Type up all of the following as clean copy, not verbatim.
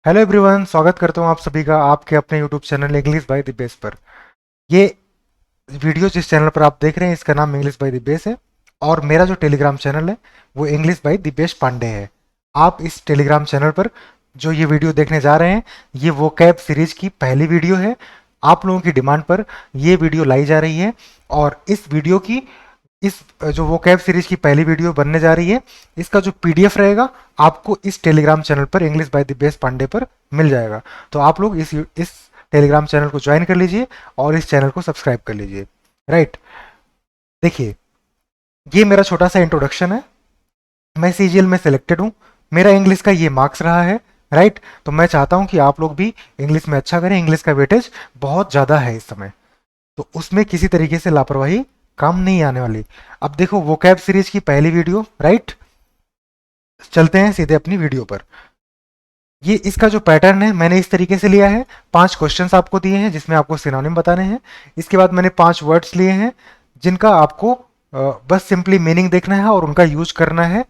Hello everyone, स्वागत करता हूँ आप सभी का आपके अपने YouTube channel English by the base पर। ये वीडियो जिस चैनल पर आप देख रहे हैं इसका नाम इंग्लिश बाय द बेस है। और मेरा जो टेलीग्राम चैनल है वो English by Dipesh Pandey है। आप इस टेलीग्राम चैनल पर जो ये वीडियो देखने जा रहे हैं ये वोकैब सीरीज की पहली वीडियो है। आप लोगों की डिमांड पर ये वीडियो लाई जा रही है। और इस वीडियो की इस जो वोकैब सीरीज की पहली वीडियो बनने जा रही है इसका जो पीडीएफ रहेगा आपको इस टेलीग्राम चैनल पर English by Dipesh Pandey पर मिल जाएगा। तो आप लोग इस टेलीग्राम चैनल को ज्वाइन कर लीजिए और इस चैनल को सब्सक्राइब कर लीजिए। राइट, देखिए, ये मेरा छोटा सा इंट्रोडक्शन है। मैं सीजीएल में सिलेक्टेड हूँ, मेरा इंग्लिश का ये मार्क्स रहा है। राइट, तो मैं चाहता हूँ कि आप लोग भी इंग्लिश में अच्छा करें। इंग्लिश का वेटेज बहुत ज़्यादा है इस समय, तो उसमें किसी तरीके से लापरवाही काम नहीं आने वाली। अब देखो, वोकैब सीरीज की पहली वीडियो। राइट, चलते हैं सीधे अपनी वीडियो पर। ये इसका जो पैटर्न है मैंने इस तरीके से लिया है। 5 क्वेश्चंस आपको दिए हैं जिसमें आपको सिनोनिम बताने हैं। इसके बाद मैंने 5 वर्ड्स लिए हैं जिनका आपको बस सिंपली मीनिंग देखना है और उनका यूज करना है।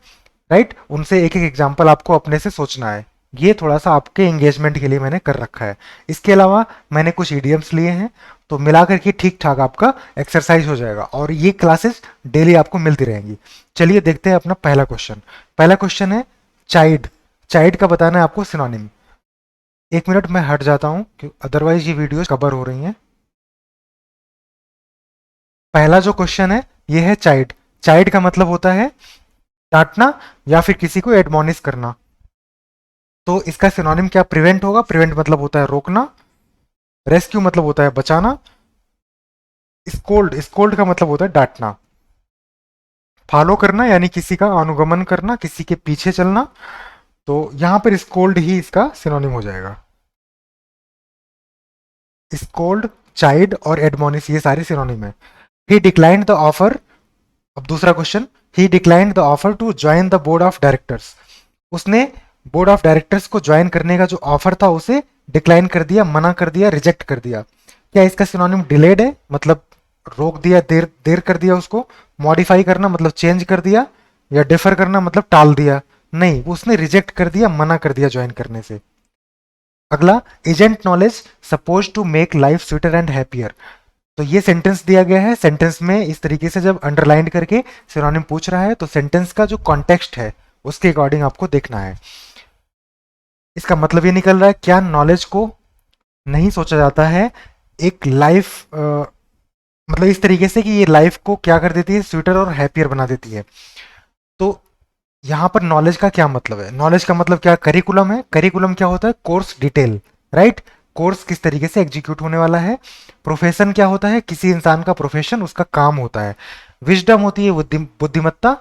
राइट, उनसे एक एक एग्जाम्पल आपको अपने से सोचना है। ये थोड़ा सा आपके एंगेजमेंट के लिए मैंने कर रखा है। इसके अलावा मैंने कुछ ईडियम्स लिए हैं, तो मिलाकर के ठीक ठाक आपका एक्सरसाइज हो जाएगा और ये क्लासेस डेली आपको मिलती रहेंगी। चलिए देखते हैं अपना पहला क्वेश्चन। पहला क्वेश्चन है चाइल्ड। चाइल्ड का बताना है आपको सिनोनिम। एक मिनट मैं हट जाता हूं क्योंकि अदरवाइज ये वीडियो कवर हो रही हैं। पहला जो क्वेश्चन है ये है चाइल्ड। चाइल्ड का मतलब होता है डांटना या फिर किसी को एडमोनिश करना। तो इसका सिनोनिम क्या प्रिवेंट होगा। प्रिवेंट मतलब होता है रोकना। रेस्क्यू मतलब होता है बचाना। स्कोल्ड, स्कोल्ड का मतलब होता है डांटना। फॉलो करना यानी किसी का अनुगमन करना, किसी के पीछे चलना। तो यहां पर स्कोल्ड ही इसका सिनोनिम हो जाएगा। स्कोल्ड, चाइल्ड और एडमोनिश ये सारे सिनोनिम है। He declined the offer. अब दूसरा question, he declined the offer to join the board of directors. उसने बोर्ड ऑफ डायरेक्टर्स को ज्वाइन करने का जो ऑफर था उसे डिक्लाइन कर दिया, मना कर दिया, रिजेक्ट कर दिया। क्या इसका सिनोनिम डिलेड है, मतलब रोक दिया, देर देर कर दिया उसको। मॉडिफाई करना मतलब चेंज कर दिया, या डिफर करना मतलब टाल दिया। नहीं, वो उसने रिजेक्ट कर दिया, मना कर दिया ज्वाइन करने से। अगला, agent knowledge suppose to make life sweeter and happier. तो ये सेंटेंस दिया गया है। सेंटेंस में इस तरीके से जब अंडरलाइन करके सिनोनिम पूछ रहा है तो सेंटेंस का जो कॉन्टेक्स्ट है उसके अकॉर्डिंग आपको देखना है। इसका मतलब ये निकल रहा है क्या नॉलेज को नहीं सोचा जाता है एक लाइफ, मतलब इस तरीके से कि ये लाइफ को क्या कर देती है, स्वीटर और हैप्पियर बना देती है। तो यहाँ पर नॉलेज का क्या मतलब है। नॉलेज का मतलब क्या, करिकुलम है। करिकुलम क्या होता है, कोर्स डिटेल। राइट, कोर्स किस तरीके से एग्जीक्यूट होने वाला है। प्रोफेशन क्या होता है, किसी इंसान का प्रोफेशन उसका काम होता है। विजडम होती है बुद्धिमत्ता,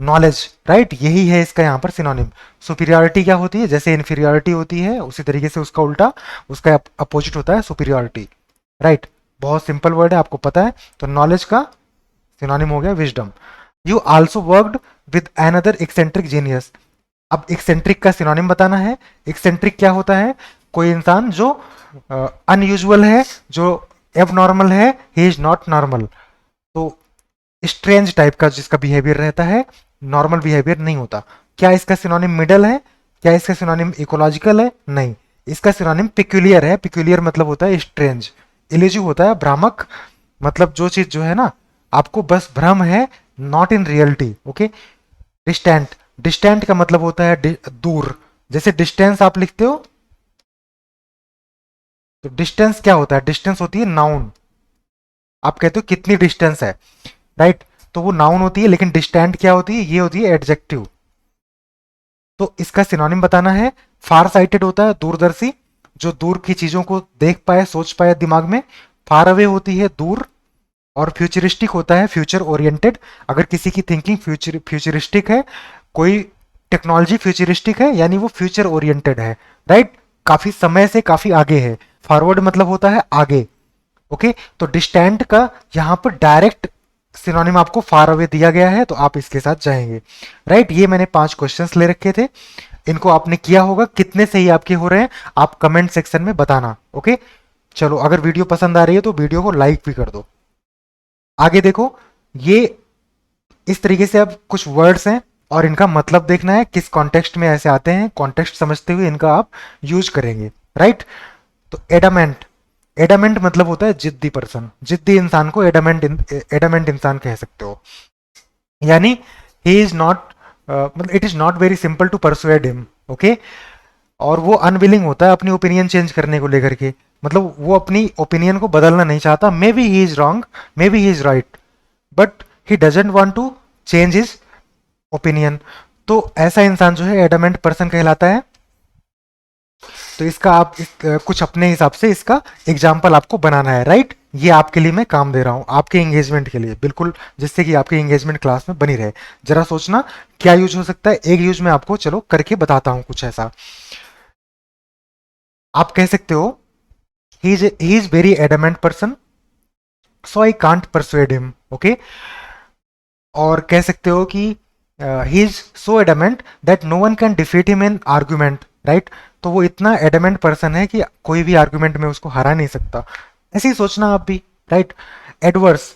नॉलेज। राइट, यही है इसका यहाँ पर सिनोनिम। सुपीरियरिटी क्या होती है, जैसे इन्फीरियरिटी होती है उसी तरीके से उसका उल्टा, उसका अपोजिट होता है सुपीरियरिटी। राइट, बहुत सिंपल वर्ड है, आपको पता है। तो नॉलेज का सिनोनिम हो गया wisdom. You also worked with another eccentric genius. अब एक्सेंट्रिक का सिनोनिम बताना है। एक्सेंट्रिक क्या होता है, कोई इंसान जो अनयूजुअल है, जो एबनॉर्मल है, ही इज नॉट नॉर्मल। तो स्ट्रेंज टाइप का जिसका बिहेवियर रहता है, नॉर्मल बिहेवियर नहीं होता। क्या इसका सिनोनिम मिडल है, क्या इसका सिनोनिम इकोलॉजिकल है, नहीं। इसका सिनोनिम पिक्यूलियर है। पिक्यूलियर मतलब होता है स्ट्रेंज। इलिजिव होता है भ्रामक, मतलब जो चीज जो है ना आपको बस भ्रम है, not in reality. Okay. Distant, distant का मतलब होता है दूर। जैसे डिस्टेंस आप लिखते हो तो डिस्टेंस क्या होता है, डिस्टेंस होती है नाउन। आप कहते हो कितनी डिस्टेंस है, राइट, तो वो नाउन होती है। लेकिन डिस्टेंट क्या होती है, ये होती है एडजेक्टिव। तो इसका सिनोनिम बताना है। फार साइटेड होता है दूरदर्शी, जो दूर की चीजों को देख पाए, सोच पाए दिमाग में। फार अवे होती है दूर। और फ्यूचरिस्टिक होता है फ्यूचर ओरिएंटेड। अगर किसी की थिंकिंग फ्यूचरिस्टिक है, कोई टेक्नोलॉजी फ्यूचरिस्टिक है, यानी वो फ्यूचर ओरिएंटेड है। राइट, काफी समय से काफी आगे है। फॉरवर्ड मतलब होता है आगे। ओके, तो डिस्टेंट का यहाँ पर डायरेक्ट सिनोनिम आपको फार अवे दिया गया है, तो आप इसके साथ जाएंगे। राइट, ये मैंने 5 क्वेश्चंस ले रखे थे, इनको आपने किया होगा। कितने सही आपके हो रहे हैं आप कमेंट सेक्शन में बताना। ओके, चलो, अगर वीडियो पसंद आ रही है तो वीडियो को लाइक भी कर दो। आगे देखो, ये इस तरीके से अब कुछ वर्ड्स हैं और इनका मतलब देखना है किस कॉन्टेक्स्ट में ऐसे आते हैं, कॉन्टेक्स्ट समझते हुए इनका आप यूज करेंगे, राइट। तो एडामेंट, एडामेंट मतलब होता है जिद्दी पर्सन, जिद्दी इंसान को एडामेंट इंसान कह सकते हो। यानी ही इज नॉट, मतलब it is not very simple to persuade him, okay. और वो अनविलिंग होता है अपनी ओपिनियन चेंज करने को लेकर के, मतलब वो अपनी ओपिनियन को बदलना नहीं चाहता। Maybe he is wrong, maybe he is right, but he doesn't want to change his opinion. तो ऐसा इंसान जो है एडमेंट पर्सन कहलाता है। तो इसका आप कुछ अपने हिसाब से इसका एग्जाम्पल आपको बनाना है, राइट। ये आपके लिए मैं काम दे रहा हूँ, आपके एंगेजमेंट के लिए, बिल्कुल, जिससे कि आपकी एंगेजमेंट क्लास में बनी रहे। जरा सोचना क्या यूज हो सकता है। एक यूज मैं आपको चलो करके बताता हूँ कुछ ऐसा। आप कह सकते हो he is very adamant person, so I can't persuade him, okay. और कह सकते हो कि he is so adamant that no one can defeat him in argument, right. तो वो इतना एडमेंट पर्सन है कि कोई भी आर्ग्यूमेंट में उसको हरा नहीं सकता। ऐसे ही सोचना आप भी, राइट। एडवर्स,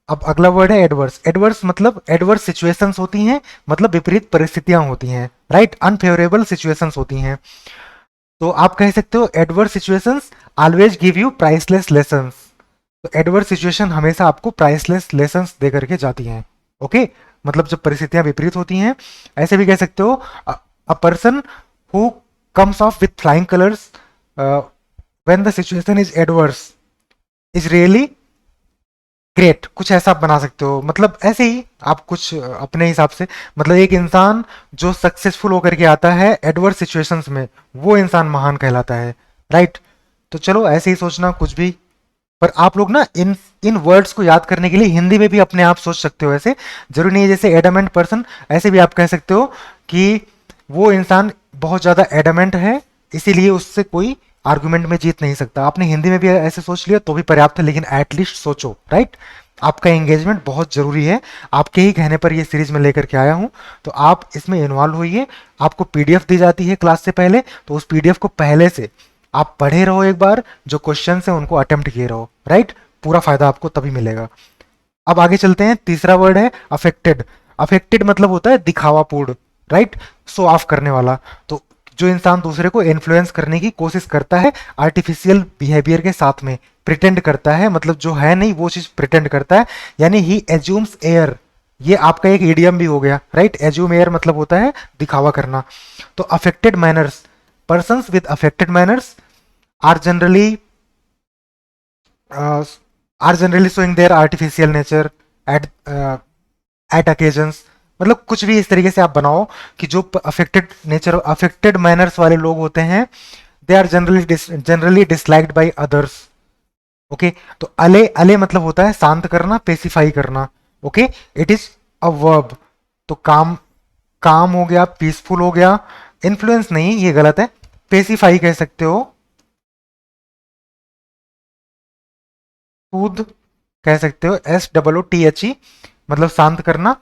अब अगला वर्ड है एडवर्स। एडवर्स मतलब एडवर्स सिचुएशंस होती हैं, मतलब विपरीत परिस्थितियां होती हैं, राइट। अनफेवरेबल सिचुएशंस होती हैं। तो आप कह सकते हो adverse situations always give you priceless lessons. तो एडवर्स सिचुएशन हमेशा आपको प्राइसलेस लेसन्स दे करके जाती हैं, ओके। मतलब जब परिस्थितियां विपरीत होती हैं। ऐसे भी कह सकते हो a person who comes of with flying colours when the situation is adverse is really great, कुछ ऐसा आप बना सकते हो। मतलब ऐसे ही आप कुछ अपने हिसाब से, मतलब एक इंसान जो सक्सेसफुल होकर के आता है एडवर्स सिचुएशंस में, वो इंसान महान कहलाता है, राइट। तो चलो ऐसे ही सोचना कुछ भी। पर आप लोग ना इन इन वर्ड्स को याद करने के लिए हिंदी में भी अपने आप सोच सकते हो। ऐसे जरूरी नहीं है, जैसे एडमेंट पर्सन, ऐसे भी आप कह सकते हो कि वो इंसान बहुत ज़्यादा एडमेंट है, इसीलिए उससे कोई आर्गुमेंट में जीत नहीं सकता। आपने हिंदी में भी ऐसे सोच लिया तो भी पर्याप्त है, लेकिन एटलीस्ट सोचो, राइट। आपका एंगेजमेंट बहुत जरूरी है। आपके ही कहने पर ये सीरीज में लेकर के आया हूँ, तो आप इसमें इन्वॉल्व होइए। आपको पीडीएफ दी जाती है क्लास से पहले, तो उस पीडीएफ को पहले से आप पढ़े रहो एक बार, जो क्वेश्चन है उनको अटेम्प्ट किए रहो, राइट। पूरा फायदा आपको तभी मिलेगा। अब आगे चलते हैं। तीसरा वर्ड है अफेक्टेड। अफेक्टेड मतलब होता है दिखावापूर्ण, राइट, शो ऑफ करने वाला। तो जो इंसान दूसरे को इन्फ्लुएंस करने की कोशिश करता है आर्टिफिशियल बिहेवियर के साथ में, प्रिटेंड करता है, मतलब जो है नहीं वो चीज प्रिटेंड करता है, यानी ही एज्यूम्स एयर। ये आपका एक इडियम भी हो गया, राइट। एज्यूम एयर मतलब होता है दिखावा करना। तो affected manners, persons with affected manners are generally uh, are generally showing their artificial nature at at occasions। मतलब कुछ भी इस तरीके से आप बनाओ कि जो अफेक्टेड नेचर, अफेक्टेड मैनर्स वाले लोग होते हैं, they are generally disliked by others, okay. तो अले, अले मतलब होता है शांत करना, पेसिफाई करना, okay. It is a verb. तो काम, काम हो गया, पीसफुल हो गया। इन्फ्लुएंस नहीं, ये गलत है, पेसिफाई कह सकते हो, सूद कह सकते हो, SOOTHE, मतलब शांत करना,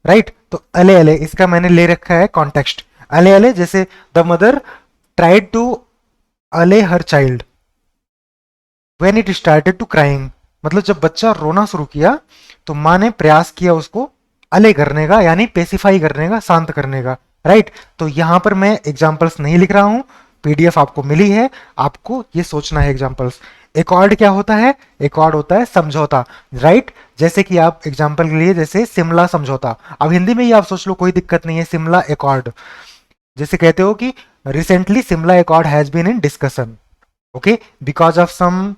राइट। तो अले अले, इसका मैंने ले रखा है कॉन्टेक्स्ट। अले अले जैसे the mother tried to allay her child when it started to crying. मतलब जब बच्चा रोना शुरू किया तो माँ ने प्रयास किया उसको अले करने का, यानी पेसिफाई करने का, शांत करने का, राइट। तो यहां पर मैं एग्जाम्पल्स नहीं लिख रहा हूं, पीडीएफ आपको मिली है, आपको ये सोचना है एग्जाम्पल्स। एकॉर्ड क्या होता है? एकॉर्ड होता है समझौता, राइट। जैसे कि आप एग्जाम्पल के लिए, जैसे शिमला समझौता, अब हिंदी में ही आप सोच लो, कोई दिक्कत नहीं है। शिमला एकॉर्ड, जैसे कहते हो कि recently Shimla accord has been in discussion, okay, because of some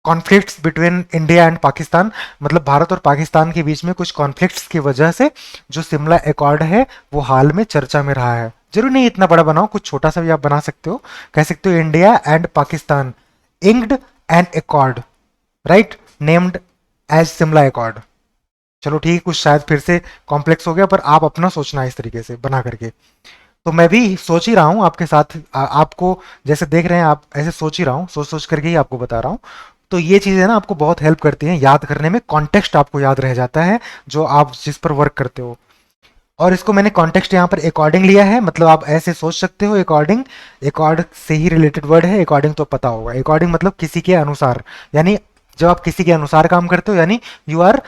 conflicts between India and Pakistan. मतलब भारत और पाकिस्तान के बीच में कुछ कॉन्फ्लिक्ट्स की वजह से जो शिमला एकॉर्ड है वो हाल में चर्चा में रहा है। जरूर नहीं इतना बड़ा बनाओ, कुछ छोटा सा भी आप बना सकते हो। कह सकते हो India and Pakistan inked an accord, right, named as Shimla accord. चलो ठीक है, कुछ शायद फिर से कॉम्प्लेक्स हो गया, पर आप अपना सोचना इस तरीके से बना करके। तो मैं भी सोच ही रहा हूँ आपके साथ, आपको जैसे देख रहे हैं आप ऐसे सोच ही रहा हूँ, सोच सोच करके ही आपको बता रहा हूँ। तो ये चीज़ें ना आपको बहुत हेल्प करती हैं याद करने में, कॉन्टेक्स्ट आपको याद रह जाता है जो आप जिस पर वर्क करते हो। और इसको मैंने कॉन्टेक्स्ट यहाँ पर अकॉर्डिंग लिया है, मतलब आप ऐसे सोच सकते हो अकॉर्डिंग, अकॉर्ड से ही रिलेटेड वर्ड है, अकॉर्डिंग तो पता होगा। अकॉर्डिंग मतलब किसी के अनुसार, यानी जब आप किसी के अनुसार काम करते हो, यानी you are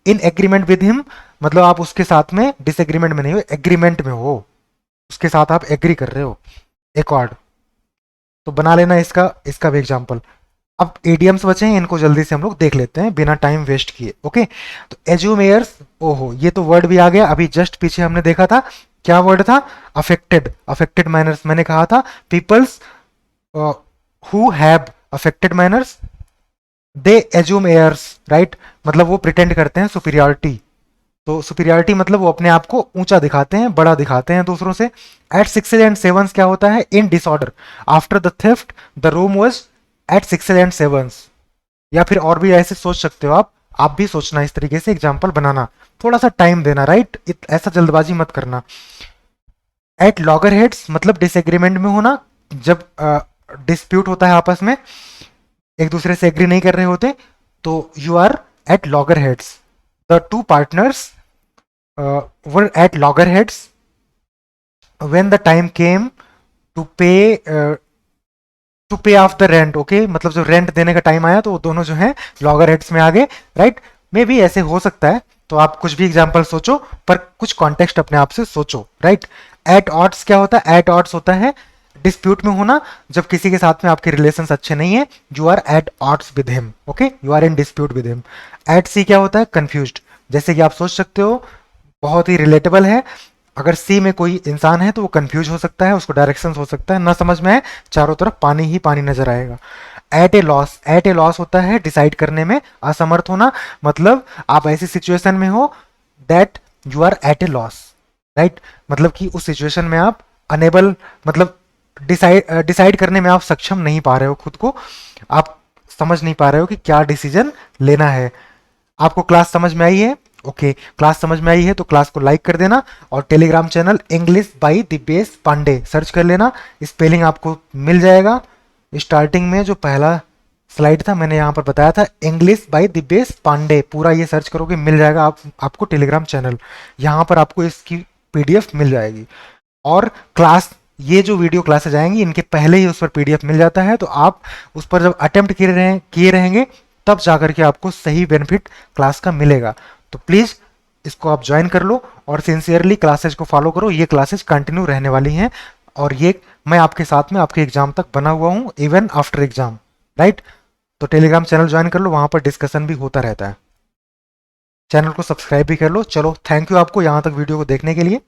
in agreement with him, मतलब आप उसके साथ में डिसएग्रीमेंट में नहीं हो, एग्रीमेंट में हो, उसके साथ आप एग्री कर रहे हो, एकॉर्ड। तो बना लेना इसका इसका भी एग्जाम्पल। अब एडियम्स बचे हैं, इनको जल्दी से हम लोग देख लेते हैं बिना टाइम वेस्ट किए। ओके, तो एज्यूमेयर्स, ओहो ये तो वर्ड भी आ गया। अभी जस्ट पीछे हमने देखा था, क्या वर्ड था? अफेक्टेड। अफेक्टेड माइनर्स मैंने कहा था, peoples who have affected manners they assume airs, right? मतलब वो प्रिटेंड करते हैं सुपीरियरिटी। तो सुपीरियरिटी मतलब वो अपने आप को ऊंचा दिखाते हैं, बड़ा दिखाते हैं दूसरों से। एट सिक्सेज एंड सेवंस क्या होता है? In disorder after the theft the room was at sixes and sevens. या फिर और भी ऐसे सोच सकते हो आप भी सोचना इस तरीके से एग्जाम्पल बनाना, थोड़ा सा टाइम देना, राइट? ऐसा जल्दबाजी मत करना। एट लॉगर हेड्स मतलब डिसएग्रीमेंट में होना, जब डिस्प्यूट होता है आपस में, एक दूसरे से एग्री नहीं कर रहे होते, तो you are at loggerheads. The two partners were at loggerheads when the time came to pay to pay off the rent. Okay, मतलब जो रेंट देने का टाइम आया तो वो दोनों जो है लॉगर हेड्स में आ गए, राइट? मे भी ऐसे हो सकता है, तो आप कुछ भी एग्जाम्पल सोचो, पर कुछ कॉन्टेक्स्ट अपने आप से सोचो, राइट? एट ऑड्स क्या होता है? एट ऑड्स होता है डिस्प्यूट में होना, जब किसी के साथ में आपके रिलेशंस अच्छे नहीं है, you are at odds with him. Okay, you are in dispute with him. At sea क्या होता है? कंफ्यूज्ड। जैसे कि आप सोच सकते हो, बहुत ही रिलेटेबल है, अगर सी में कोई इंसान है तो वो कंफ्यूज हो सकता है, उसको डायरेक्शंस हो सकता है ना समझ में आए, चारों तरफ पानी ही पानी नजर आएगा। Eight a loss, eight a loss होता है डिसाइड करने में असमर्थ होना, मतलब आप ऐसी सिचुएशन में हो that you are at a loss, right? मतलब कि उस सिचुएशन में आप अनेबल, मतलब डिसाइड करने में आप सक्षम नहीं पा रहे हो खुद को, आप समझ नहीं पा रहे हो कि क्या डिसीजन लेना है। आपको क्लास समझ में आई है? ओके, क्लास समझ में आई है तो क्लास को लाइक कर देना, और Telegram channel English by Dipesh Pandey search कर लेना, स्पेलिंग आपको मिल जाएगा। स्टार्टिंग में जो पहला स्लाइड था मैंने यहाँ पर बताया था, इंग्लिश बाय दिपेश पांडे, पूरा ये सर्च करोगे मिल जाएगा आपको टेलीग्राम चैनल, यहाँ पर आपको इसकी पीडीएफ मिल जाएगी। और क्लास, ये जो वीडियो क्लासेज आएंगी इनके पहले ही उस पर पीडीएफ मिल जाता है, तो आप उस पर जब अटेम्प्ट किए रहेंगे तब जाकर के आपको सही बेनिफिट क्लास का मिलेगा। तो प्लीज़ इसको आप ज्वाइन कर लो और सिंसियरली क्लासेज को फॉलो करो, ये क्लासेज कंटिन्यू रहने वाली हैं, और ये मैं आपके साथ में आपके एग्जाम तक बना हुआ हूँ, इवन आफ्टर एग्जाम, राइट? तो टेलीग्राम चैनल ज्वाइन कर लो, वहाँ पर डिस्कशन भी होता रहता है। चैनल को सब्सक्राइब भी कर लो। चलो, थैंक यू आपको यहाँ तक वीडियो को देखने के लिए।